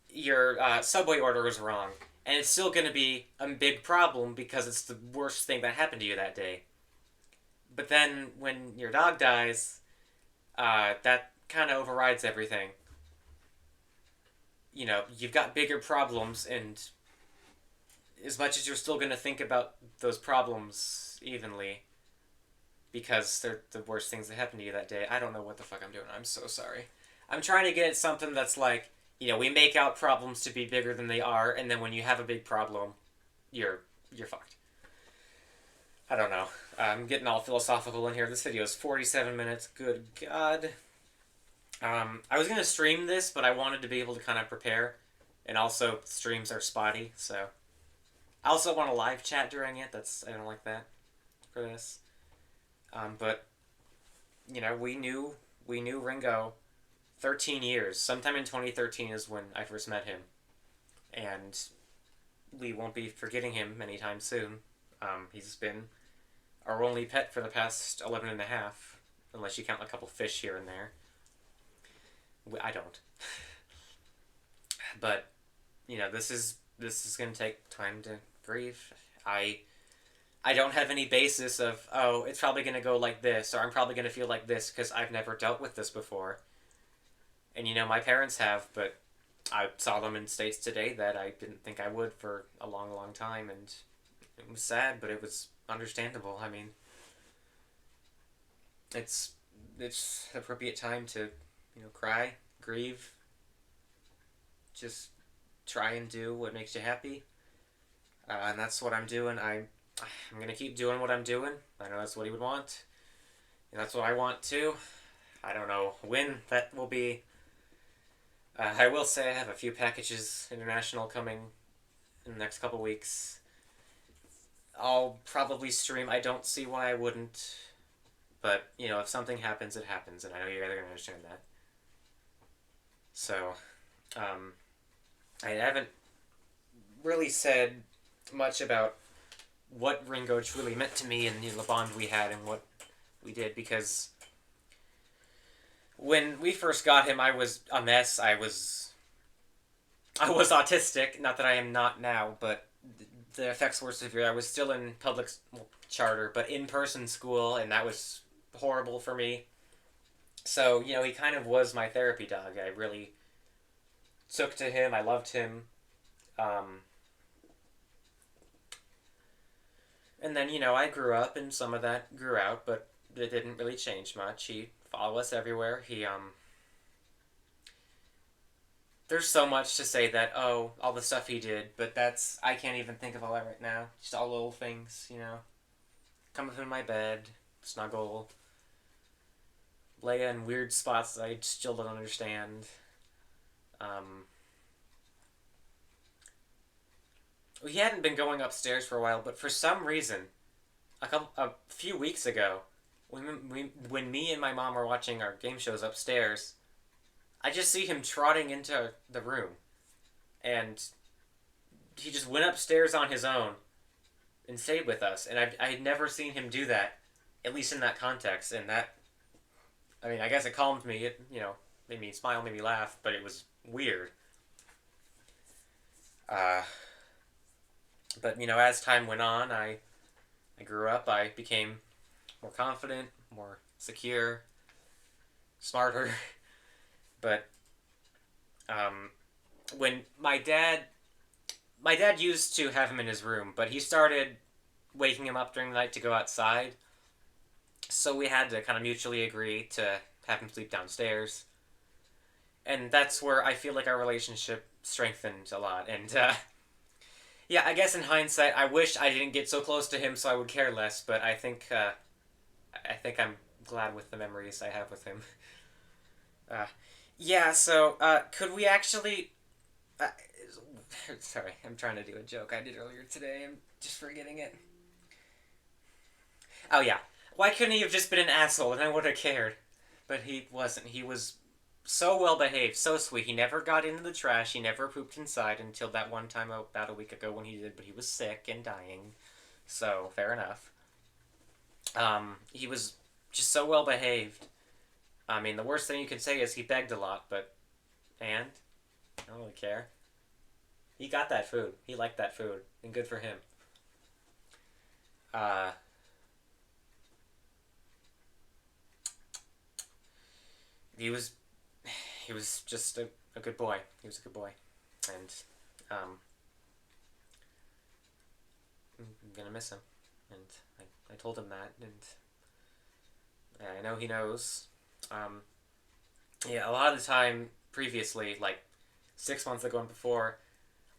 your subway order was wrong, and it's still going to be a big problem because it's the worst thing that happened to you that day. But then when your dog dies, that kind of overrides everything. You've got bigger problems, and as much as you're still going to think about those problems evenly, because they're the worst things that happened to you that day. I don't know what the fuck I'm doing. I'm so sorry. I'm trying to get at something that's like, we make out problems to be bigger than they are, and then when you have a big problem, you're fucked. I don't know. I'm getting all philosophical in here. This video is 47 minutes. Good God. I was gonna stream this, but I wanted to be able to kind of prepare, and also streams are spotty, so I also want to live chat during it. I don't like that for this. But we knew Ringo 13 years. Sometime in 2013 is when I first met him, and we won't be forgetting him anytime soon. He's been our only pet for the past 11 and a half, unless you count a couple fish here and there. I don't. But this is going to take time to grieve. I don't have any basis of, oh, it's probably going to go like this, or I'm probably going to feel like this, because I've never dealt with this before. And my parents have, but I saw them in states today that I didn't think I would for a long, long time, and it was sad, but it was understandable. I mean, it's appropriate time to, cry, grieve, just try and do what makes you happy. And that's what I'm doing. I'm going to keep doing what I'm doing. I know that's what he would want. And that's what I want too. I don't know when that will be. I will say I have a few packages international coming in the next couple weeks. I'll probably stream. I don't see why I wouldn't. But, if something happens, it happens. And I know you guys are going to understand that. So, I haven't really said much about what Ringo truly meant to me and the bond we had and what we did, because when we first got him, I was a mess. I was autistic. Not that I am not now, but the effects were severe. I was still in public charter, but in-person school, and that was horrible for me. So, he kind of was my therapy dog. I really took to him. I loved him. And then, I grew up, and some of that grew out, but it didn't really change much. He followed us everywhere. There's so much to say that, oh, all the stuff he did, but I can't even think of all that right now. Just all little things, Come up in my bed, snuggle, lay in weird spots that I still don't understand. We hadn't been going upstairs for a while, but for some reason, a few weeks ago, when me and my mom were watching our game shows upstairs, I just see him trotting into the room, and he just went upstairs on his own and stayed with us, and I had never seen him do that, at least in that context, and that, I mean, I guess it calmed me, it, made me smile, made me laugh, but it was weird. But, as time went on, I grew up, I became more confident, more secure, smarter. But, when my dad used to have him in his room, but he started waking him up during the night to go outside. So we had to kind of mutually agree to have him sleep downstairs. And that's where I feel like our relationship strengthened a lot. And yeah, I guess in hindsight, I wish I didn't get so close to him so I would care less. But I think I'm glad with the memories I have with him. Uh, yeah. So could we actually? Uh, sorry, I'm trying to do a joke I did earlier today. I'm just forgetting it. Oh yeah. Why couldn't he have just been an asshole and I would have cared? But he wasn't. He was so well behaved, so sweet. He never got into the trash. He never pooped inside until that one time about a week ago when he did. But he was sick and dying, so fair enough. He was just so well behaved. I mean, the worst thing you could say is he begged a lot, but and I don't really care. He got that food. He liked that food, and good for him. Uh, he was he was just a good boy. He was a good boy, and I'm gonna miss him. And I told him that, and I know he knows. Um, yeah, a lot of the time previously, like 6 months ago and before,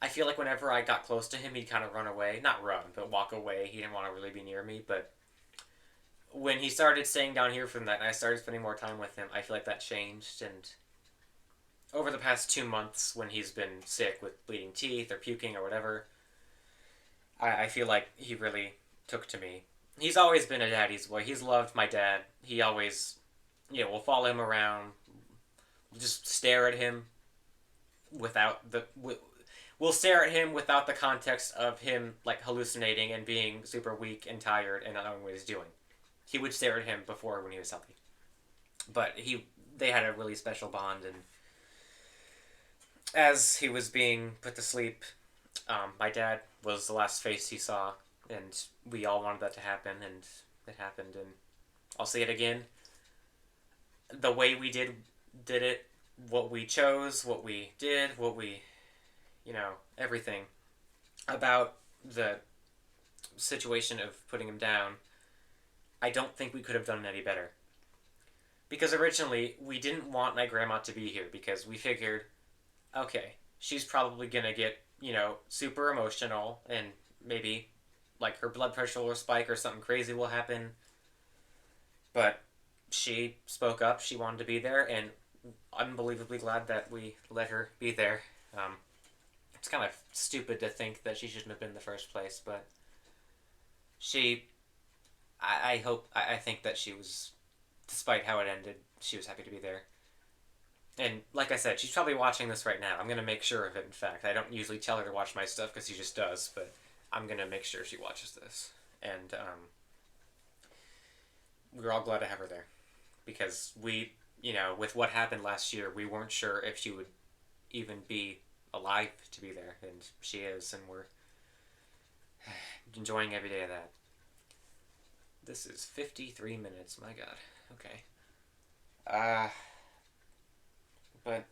I feel like whenever I got close to him, he'd kind of run away. Not run, but walk away. He didn't want to really be near me. But when he started staying down here from that, and I started spending more time with him, I feel like that changed. And over the past 2 months, when he's been sick with bleeding teeth or puking or whatever, I feel like he really took to me. He's always been a daddy's boy. He's loved my dad. He always, we'll follow him around, just stare at him without the. We'll stare at him without the context of him like hallucinating and being super weak and tired and not knowing what he's doing. He would stare at him before when he was healthy, but they had a really special bond. And as he was being put to sleep, my dad was the last face he saw, and we all wanted that to happen, and it happened. And I'll say it again: the way we did it, what we chose, what we did, what we, everything about the situation of putting him down. I don't think we could have done it any better. Because originally we didn't want my grandma to be here because we figured, okay, she's probably gonna get, super emotional and maybe like her blood pressure will spike or something crazy will happen. But she spoke up, she wanted to be there, and unbelievably glad that we let her be there. It's kind of stupid to think that she shouldn't have been in the first place, but she, I think that she was, despite how it ended, she was happy to be there. And like I said, she's probably watching this right now. I'm gonna make sure of it. In fact, I don't usually tell her to watch my stuff because she just does, but I'm gonna make sure she watches this. And we were all glad to have her there because we, with what happened last year, we weren't sure if she would even be alive to be there, and she is, and we're enjoying every day of that. This is 53 minutes. My God. Okay. Uh, but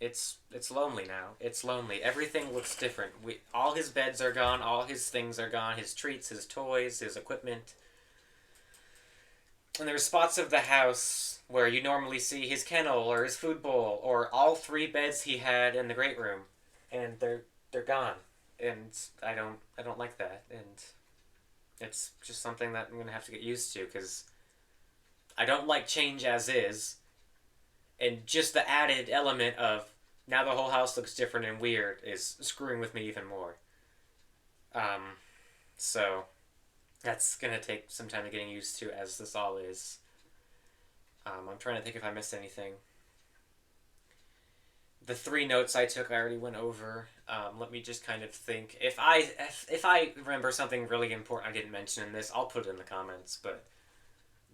it's lonely now. It's lonely. Everything looks different. All his beds are gone. All his things are gone. His treats, his toys, his equipment. And there's spots of the house where you normally see his kennel or his food bowl or all three beds he had in the great room, and they're gone. And I don't like that. And it's just something that I'm gonna have to get used to because I don't like change as is, and just the added element of now the whole house looks different and weird is screwing with me even more. Um, so that's gonna take some time to getting used to, as this all is. I'm trying to think if I missed anything. The three notes I took, I already went over. Let me just kind of think. If I remember something really important I didn't mention in this, I'll put it in the comments. But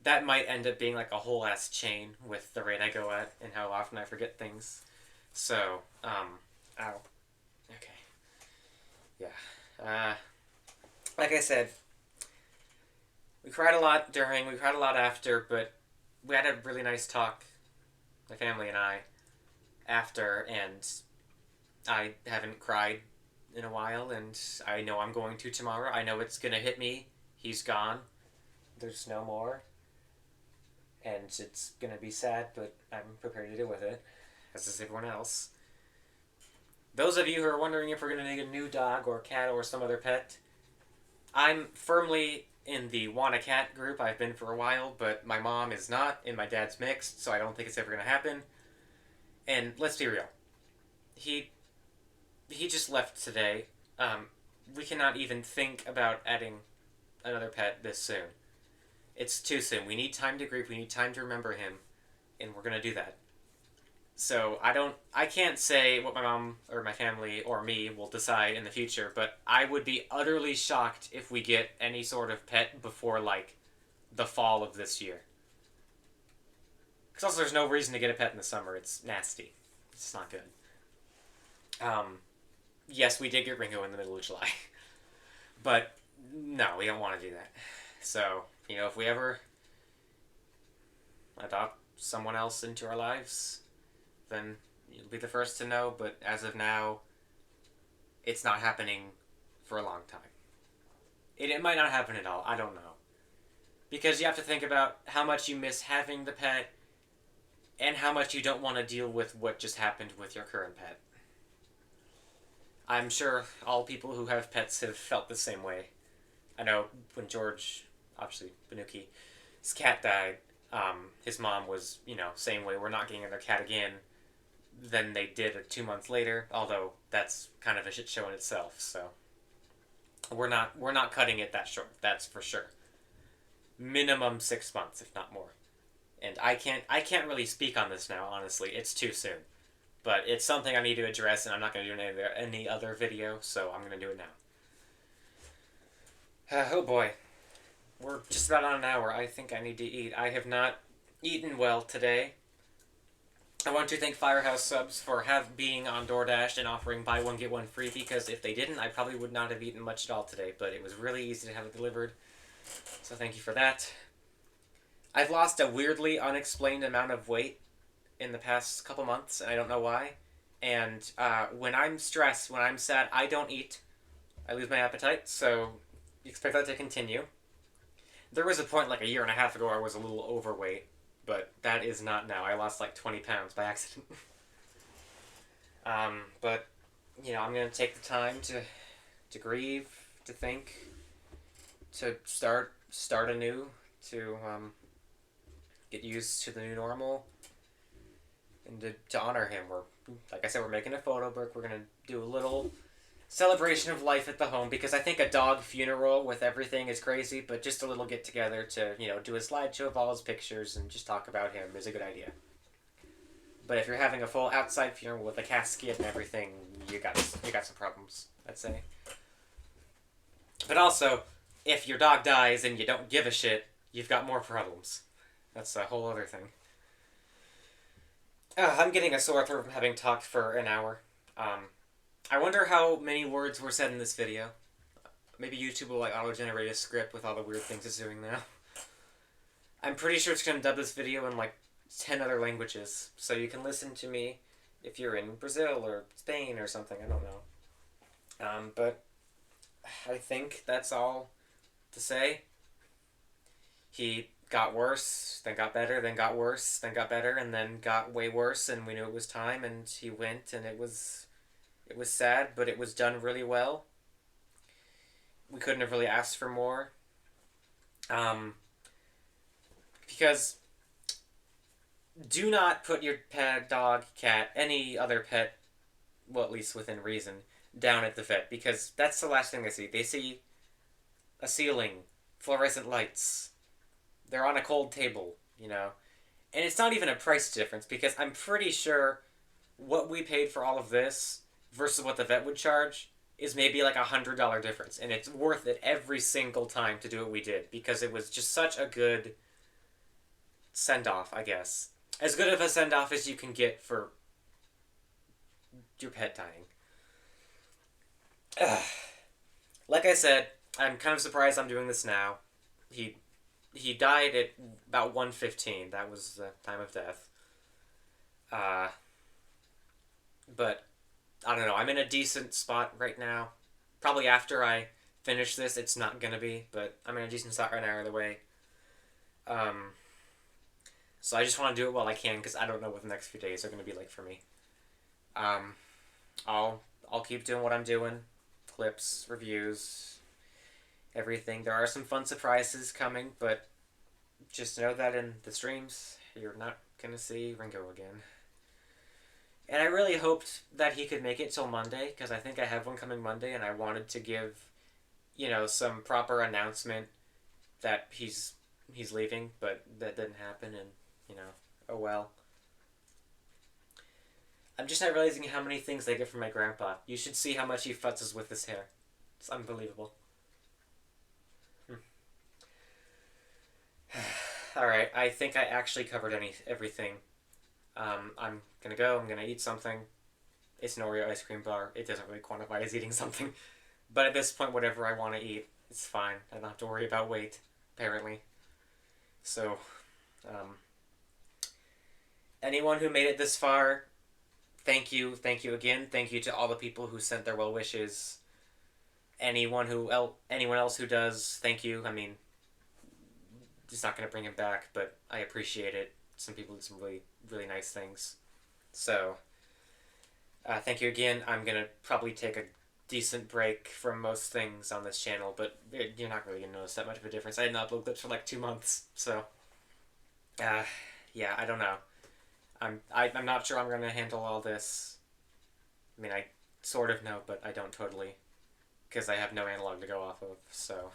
that might end up being like a whole ass chain with the rate I go at and how often I forget things. So, ow. Okay. Yeah. Like I said, we cried a lot during, we cried a lot after, but we had a really nice talk, my family and I, after, and I haven't cried in a while, and I know I'm going to tomorrow. I know it's gonna hit me. He's gone. There's no more. and it's gonna be sad, but I'm prepared to deal with it, as is everyone else. Those of you who are wondering if we're gonna need a new dog or cat or some other pet, I'm firmly in the want a cat group. I've been for a while, but my mom is not, and my dad's mixed, so I don't think it's ever gonna happen. And let's be real, he he just left today. Um, we cannot even think about adding another pet this soon. It's too soon. We need time to grieve. We need time to remember him, and we're gonna do that. So I can't say what my mom or my family or me will decide in the future, but I would be utterly shocked if we get any sort of pet before like the fall of this year. Because also there's no reason to get a pet in the summer. It's nasty. It's not good. Um, yes, we did get Ringo in the middle of July, but no, we don't want to do that. So if we ever adopt someone else into our lives, then you'll be the first to know. But as of now, it's not happening for a long time. It might not happen at all. I don't know. Because you have to think about how much you miss having the pet and how much you don't want to deal with what just happened with your current pet. I'm sure all people who have pets have felt the same way. I know when George, obviously Banuki, his cat died, his mom was, same way, we're not getting another cat again than they did 2 months later, although that's kind of a shit show in itself, so we're not cutting it that short, that's for sure. Minimum 6 months, if not more. And I can't really speak on this now, honestly. It's too soon. But it's something I need to address, and I'm not going to do any other video, so I'm going to do it now. Oh boy. We're just about on an hour. I think I need to eat. I have not eaten well today. I want to thank Firehouse Subs for being on DoorDash and offering buy one get one free, because if they didn't, I probably would not have eaten much at all today, but it was really easy to have it delivered. So thank you for that. I've lost a weirdly unexplained amount of weight in the past couple months, and I don't know why. And when I'm stressed, when I'm sad, I don't eat. I lose my appetite, so you expect that to continue. There was a point like a year and a half ago where I was a little overweight, but that is not now. I lost like 20 pounds by accident. But, I'm going to take the time to grieve, to think, to start anew, to get used to the new normal, and to honor him. Like I said, we're making a photo book. We're going to do a little celebration of life at the home, because I think a dog funeral with everything is crazy, but just a little get together to, do a slideshow of all his pictures and just talk about him is a good idea. But if you're having a full outside funeral with a casket and everything, you got some problems, I'd say. But also, if your dog dies and you don't give a shit, you've got more problems. That's a whole other thing. I'm getting a sore throat from having talked for an hour. I wonder how many words were said in this video. Maybe YouTube will auto-generate a script with all the weird things it's doing now. I'm pretty sure it's going to dub this video in 10 other languages, so you can listen to me if you're in Brazil or Spain or something, I don't know. But I think that's all to say. He got worse, then got better, then got worse, then got better, and then got way worse, and we knew it was time, and he went, and it was sad, but it was done really well. We couldn't have really asked for more. Because do not put your pet, dog, cat, any other pet, well, at least within reason, down at the vet, because that's the last thing they see. They see a ceiling, fluorescent lights. They're on a cold table, And it's not even a price difference, because I'm pretty sure what we paid for all of this versus what the vet would charge is maybe $100 difference. And it's worth it every single time to do what we did, because it was just such a good send-off, I guess. As good of a send-off as you can get for your pet dying. Like I said, I'm kind of surprised I'm doing this now. He died at about 1:15. That was the time of death. But I don't know. I'm in a decent spot right now. Probably after I finish this, it's not gonna be, but I'm in a decent spot right now either way. So I just want to do it while I can because I don't know what the next few days are going to be like for me. Um, I'll keep doing what I'm doing, clips, reviews, everything. There are some fun surprises coming, but just know that in the streams you're not gonna see Ringo again. And I really hoped that he could make it till Monday because I think I have one coming Monday, and I wanted to give some proper announcement that he's leaving, but that didn't happen, and oh well. I'm just not realizing how many things I get from my grandpa. You should see how much he futzes with his hair. It's unbelievable. All right, I think I actually covered everything. I'm gonna go. I'm gonna eat something. It's an Oreo ice cream bar. It doesn't really quantify as eating something, but at this point, whatever I want to eat, it's fine. I don't have to worry about weight, apparently. So, um, anyone who made it this far, thank you again. Thank you to all the people who sent their well wishes. Anyone else who does, thank you. I mean, it's not gonna bring him back, but I appreciate it. Some people did some really really nice things. So, thank you again. I'm gonna probably take a decent break from most things on this channel, but you're not really gonna notice that much of a difference. I didn't upload clips for like 2 months, so uh, yeah, I don't know. I'm not sure I'm gonna handle all this. I mean, I sort of know, but I don't totally because I have no analog to go off of. So,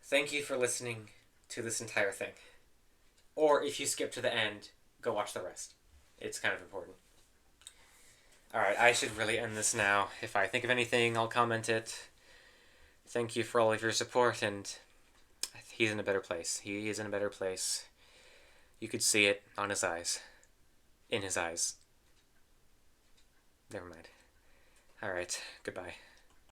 thank you for listening to this entire thing. Or if you skip to the end, go watch the rest. It's kind of important. Alright, I should really end this now. If I think of anything, I'll comment it. Thank you for all of your support, and he's in a better place. He is in a better place. You could see it on his eyes. In his eyes. Never mind. Alright, goodbye.